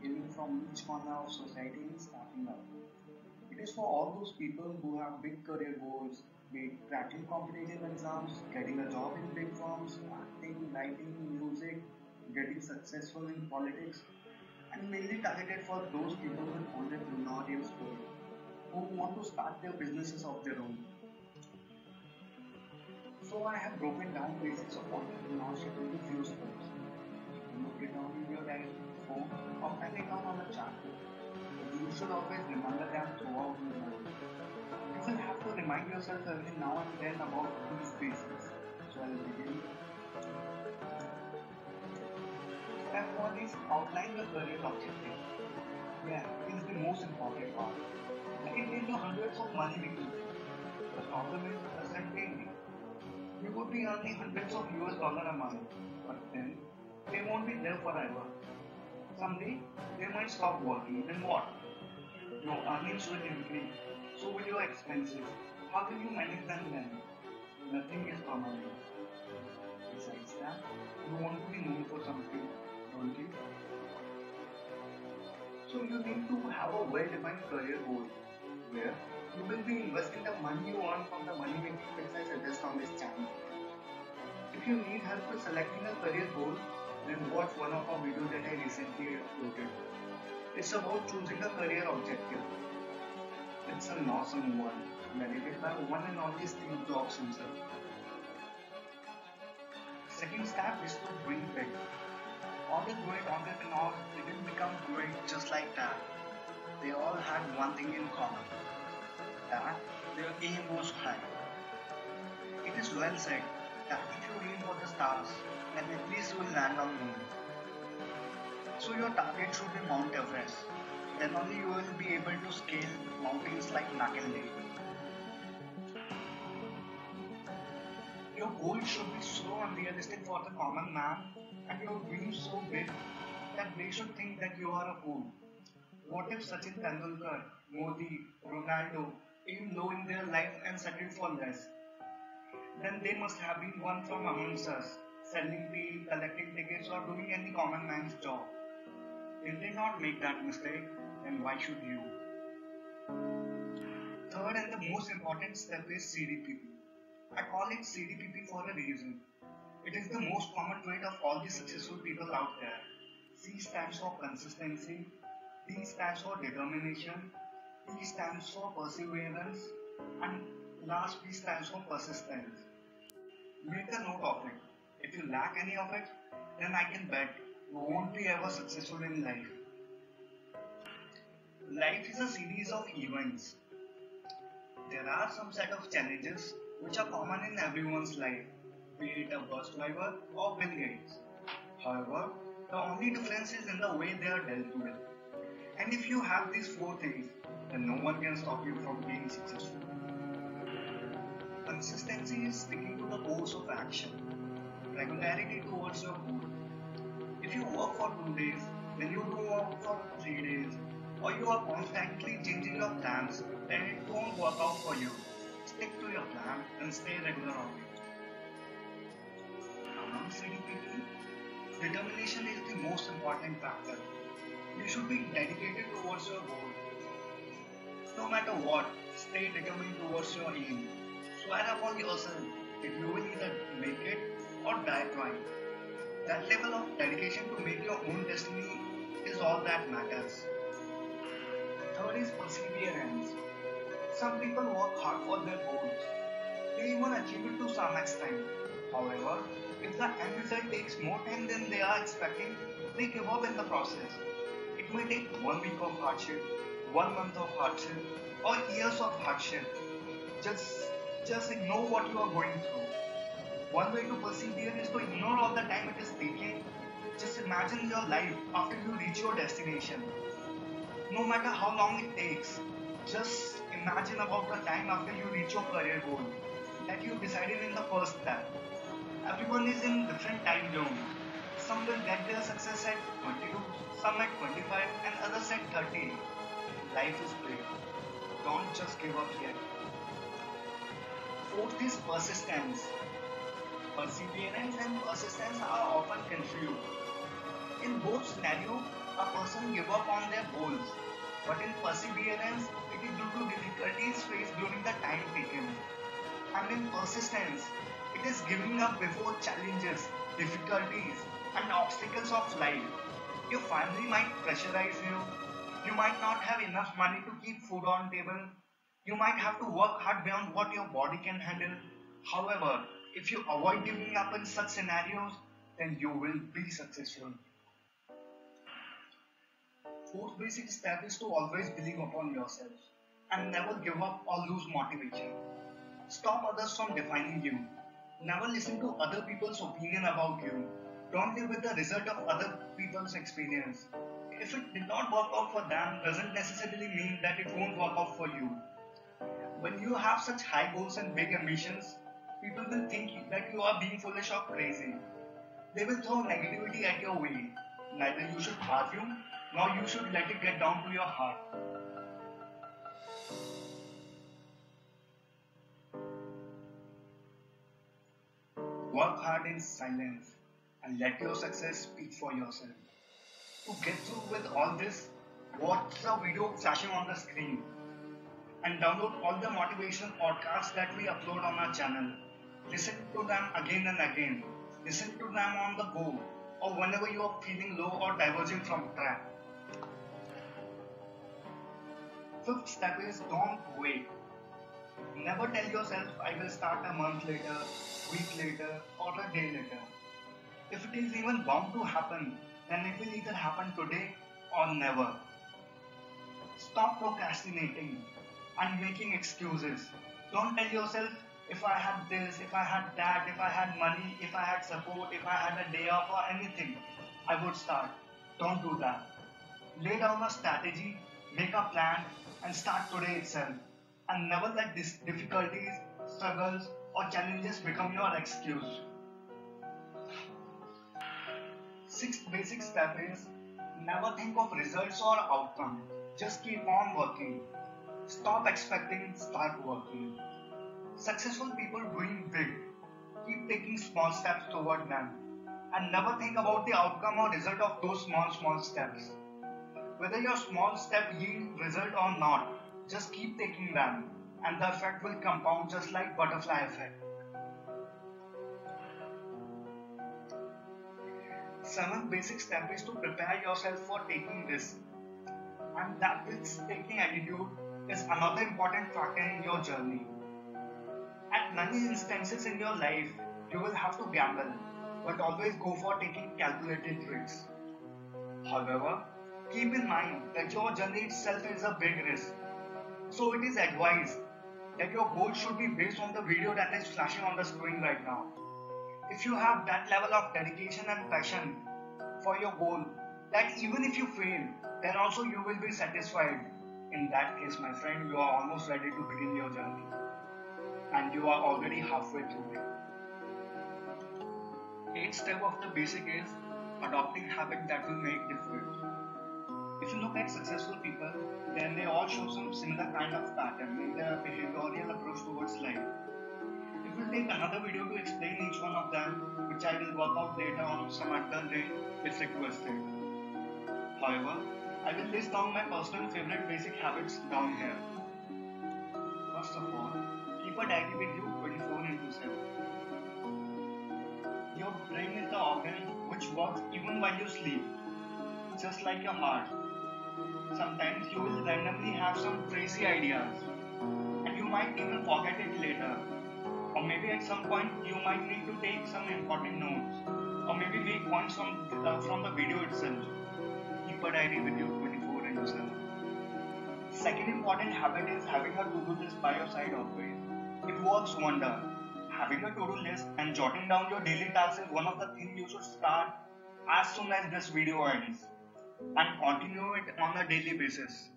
even from each corner of society is starting up. It is for all those people who have big career goals, be it cracking competitive exams, getting a job in big firms, acting, writing, music, getting successful in politics, and mainly targeted for those people with entrepreneurial spirit who want to start their businesses of their own. So I have broken down basics of entrepreneurship into few steps. Note it down in your diary, phone, or pen it down on a chart. You should always remember them throughout your life. You will have to remind yourself every now and then about these basics. So I'll begin. Step 1 is outline the career objective. Yeah, it is the most important part. It can lead to hundreds of money making. The problem is certainty. You could be earning hundreds of US dollar a month, but then they won't be there forever. Someday they might stop working. Then what? Your earnings will increase. So will your expenses. How can you manage them then? Nothing is permanent. Besides that, you want to be known for something, don't you? So you need to have a well-defined career goal where you will be investing the money you earn from the money making tips I suggest on this channel. If you need help with selecting a career goal, then watch one of our videos that I recently uploaded. It's about choosing a career objective. It's an awesome one, narrated by one and only Steve Jobs himself. Second step is to dream big. All the great entrepreneurs didn't become great just like that. They all had one thing in common, that their aim was high. It is well said that if you aim for the stars, then at least you will land on the moon. So your target should be Mount Everest. Then only you will be able to scale mountains like McKinley. Your goals should be so unrealistic for the common man and your dreams so big that they should think that you are a fool. What if Sachin Tendulkar, Modi, Ronaldo aim low in their life and settled for less? Then they must have been one from amongst us, selling tea, collecting tickets or doing any common man's job. If they not make that mistake, then why should you? Third and the most important step is CDPP. I call it CDPP for a reason. It is the most common trait of all the successful people out there. C stands for consistency, D stands for determination, P stands for perseverance, and last P stands for persistence. Make a note of it. If you lack any of it, then I can bet you won't be ever successful in life. Life is a series of events. There are some set of challenges which are common in everyone's life, be it a bus driver or Bill Gates. However, the only difference is in the way they are dealt with. And if you have these four things, then no one can stop you from being successful. Consistency is sticking to the course of action. Regularity towards your goal. If you work for 2 days, then you do work for 3 days, or you are constantly changing your plans, then it won't work out for you. Stick to your plan and stay regular on it. Among CDPP, determination is the most important factor. You should be dedicated towards your goal. No matter what, stay determined towards your aim. Swear upon yourself that you will either make it or die trying. That level of dedication to make your own destiny is all that matters. Third is perseverance. Some people work hard for their goals. They even achieve it to some extent. However, if the end result takes more time than they are expecting, they give up in the process. It may take 1 week of hardship, 1 month of hardship, or years of hardship. Just ignore what you are going through. One way to persevere is to ignore all the time it is taking. Just imagine your life after you reach your destination. No matter how long it takes, just imagine about the time after you reach your career goal that you decided in the first step. Everyone is in different time zones. Some will get their success at 22, some at 25, and others at 30. Life is great. Don't just give up yet. Fourth is persistence. Perseverance and persistence are often confused. In both scenarios, A person give up on their goals, but in perseverance, it is due to difficulties faced during the time taken. And in persistence, it is giving up before challenges, difficulties, and obstacles of life. Your family might pressurize you. You might not have enough money to keep food on table. You might have to work hard beyond what your body can handle. However, if you avoid giving up in such scenarios, then you will be successful. Fourth basic step is to always believe upon yourself and never give up or lose motivation. Stop others from defining you. Never listen to other people's opinion about you. Don't live with the result of other people's experience. If it did not work out for them, doesn't necessarily mean that it won't work out for you. When you have such high goals and big ambitions, people will think that you are being foolish or crazy. They will throw negativity at your way. Neither you should argue, nor you should let it get down to your heart. Work hard in silence and let your success speak for yourself. To get through with all this, watch the video flashing on the screen and download all the motivational podcasts that we upload on our channel. Listen to them again and again. Listen to them on the go or whenever you are feeling low or diverging from track. Fifth step is don't wait. Never tell yourself I will start a month later, week later, or a day later. If it is even bound to happen, then it will either happen today or never. Stop procrastinating and making excuses. Don't tell yourself if I had this, if I had that, if I had money, if I had support, if I had a day off or anything, I would start. Don't do that. Lay down a strategy, make a plan, and start today itself. And never let these difficulties, struggles, or challenges become your excuse. Sixth basic step is never think of results or outcome. Just keep on working. Stop expecting, start working. Successful people dream big. Keep taking small steps toward them. And never think about the outcome or result of those small steps. Whether your small step yield result or not, just keep taking them and the effect will compound just like butterfly effect. Seventh basic step is to prepare yourself for taking risks. And that risk-taking attitude is another important factor in your journey. At many instances in your life, you will have to gamble, but always go for taking calculated risks. However, keep in mind that your journey itself is a big risk. So it is advised that your goal should be based on the video that is flashing on the screen right now. If you have that level of dedication and passion for your goal, that even if you fail, then also you will be satisfied. In that case, my friend, you are almost ready to begin your journey. And you are already halfway through it. Eighth step of the basic is adopting habits that will make difference. If you look at successful people, then they all show some similar kind of pattern in their behavioral approach towards life. It will take another video to explain each one of them, which I will work out later on some other day if requested. However, I will list down my personal favorite basic habits down here. First of all, keep a diary with you 24/7. Your brain is the organ which works even while you sleep, just like your heart. Sometimes you will randomly have some crazy ideas and you might even forget it later. Or maybe at some point you might need to take some important notes or maybe make points from the video itself. Keep a diary with you 24/7. Second important habit is having a to-do list by your side always. It works wonder. Having a to-do list and jotting down your daily tasks is one of the things you should start as soon as this video ends and continue it on a daily basis.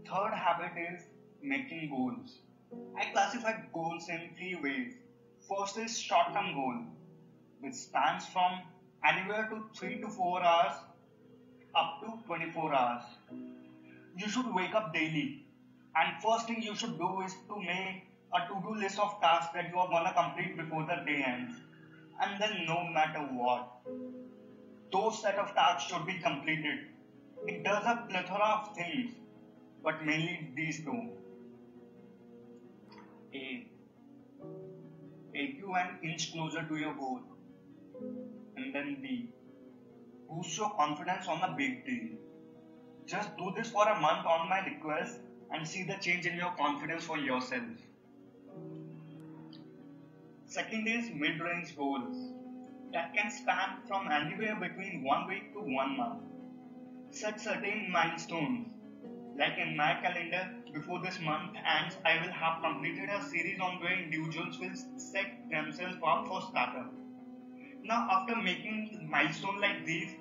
Third habit is making goals. I classify goals in three ways. First is short-term goal, which spans from anywhere to 3 to 4 hours up to 24 hours. You should wake up daily and first thing you should do is to make a to-do list of tasks that you are gonna complete before the day ends, and then no matter what, those set of tasks should be completed. It does a plethora of things, but mainly these two. A. Take you an inch closer to your goal. And then B. Boost your confidence on a big day. Just do this for a month on my request and see the change in your confidence for yourself. Second is mid-range goals that can span from anywhere between 1 week to 1 month. Set certain milestones. Like in my calendar, before this month ends, I will have completed a series on where individuals will set themselves up for startup. Now, after making milestones like these,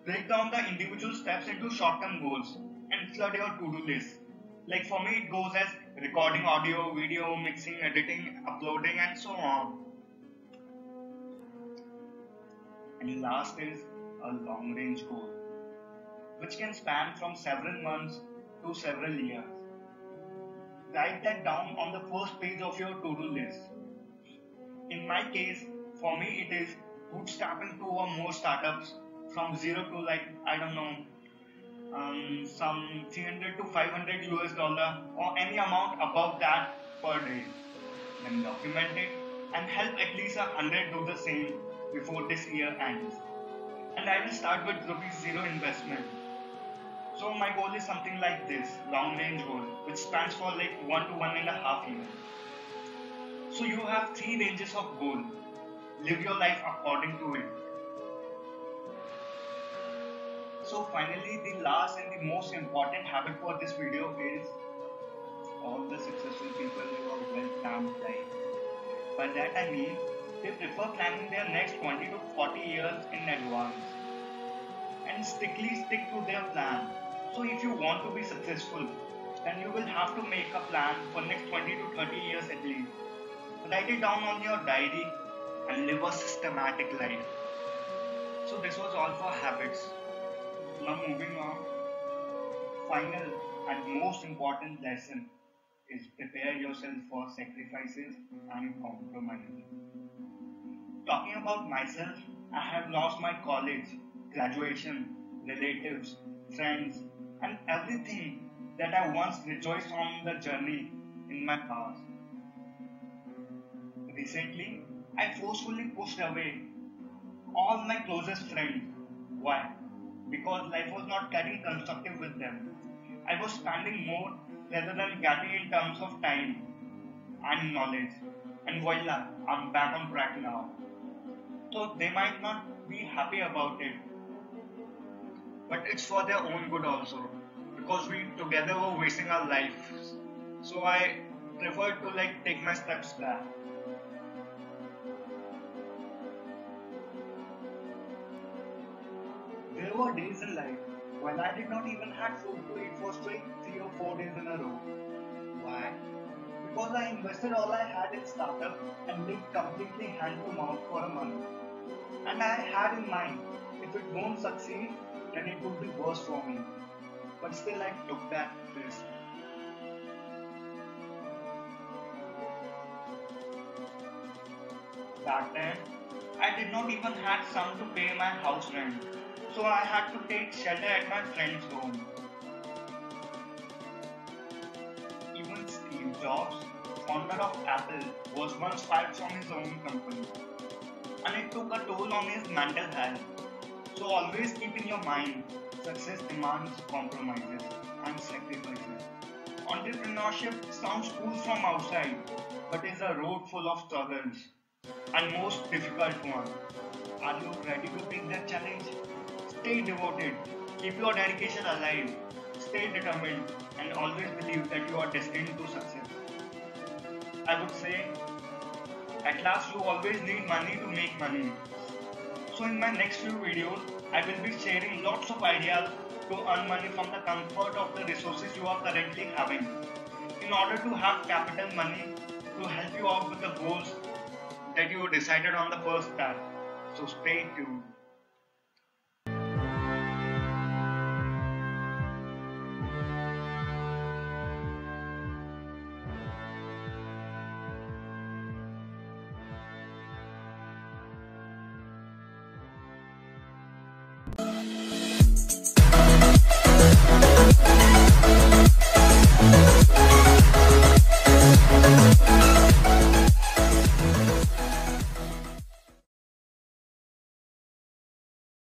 break down the individual steps into short-term goals and flood your to-do list. Like for me, it goes as recording audio, video, mixing, editing, uploading, and so on. And last is a long-range goal, which can span from several months to several years. Write that down on the first page of your to-do list. In my case, for me it is bootstrapping 2 or more startups from zero to some 300 to 500 US dollar or any amount above that per day. Then document it and help at least 100 do the same before this year ends. And I will start with ₹0 investment. So my goal is something like this, long range goal, which spans for like 1 to 1.5 years. So you have 3 ranges of goal. Live your life according to it. So finally, the last and the most important habit for this video is all the successful people live a well-planned life. By that I mean, they prefer planning their next 20 to 40 years in advance and strictly stick to their plan. So if you want to be successful, then you will have to make a plan for next 20 to 30 years at least. Write it down on your diary and live a systematic life. So this was all for habits. Now moving on, final and most important lesson is prepare yourself for sacrifices and compromises. Talking about myself, I have lost my college, graduation, relatives, friends, and everything that I once rejoiced on the journey in my past. Recently, I forcefully pushed away all my closest friends. Why? Because life was not getting constructive with them. I was spending more rather than getting in terms of time and knowledge. And voila, I'm back on track now. So they might not be happy about it, but it's for their own good also, because we together were wasting our lives. So I prefer to take my steps back. There were days in life when I did not even have food to eat for straight 3 or 4 days in a row. Why? Because I invested all I had in startup and lived completely hand to mouth for a month. And I had in mind, if it won't succeed, then it would be worse for me. But still I took that risk. Back then, I did not even have some to pay my house rent. So I had to take shelter at my friend's home. Even Steve Jobs, founder of Apple, was once fired from his own company. And it took a toll on his mental health. So always keep in your mind, success demands compromises and sacrifices. Entrepreneurship sounds cool from outside, but is a road full of struggles and most difficult one. Are you ready to take that challenge? Stay devoted, keep your dedication alive, stay determined, and always believe that you are destined to success. I would say, at last you always need money to make money. So in my next few videos, I will be sharing lots of ideas to earn money from the comfort of the resources you are currently having, in order to have capital money to help you out with the goals that you decided on the first step. So stay tuned.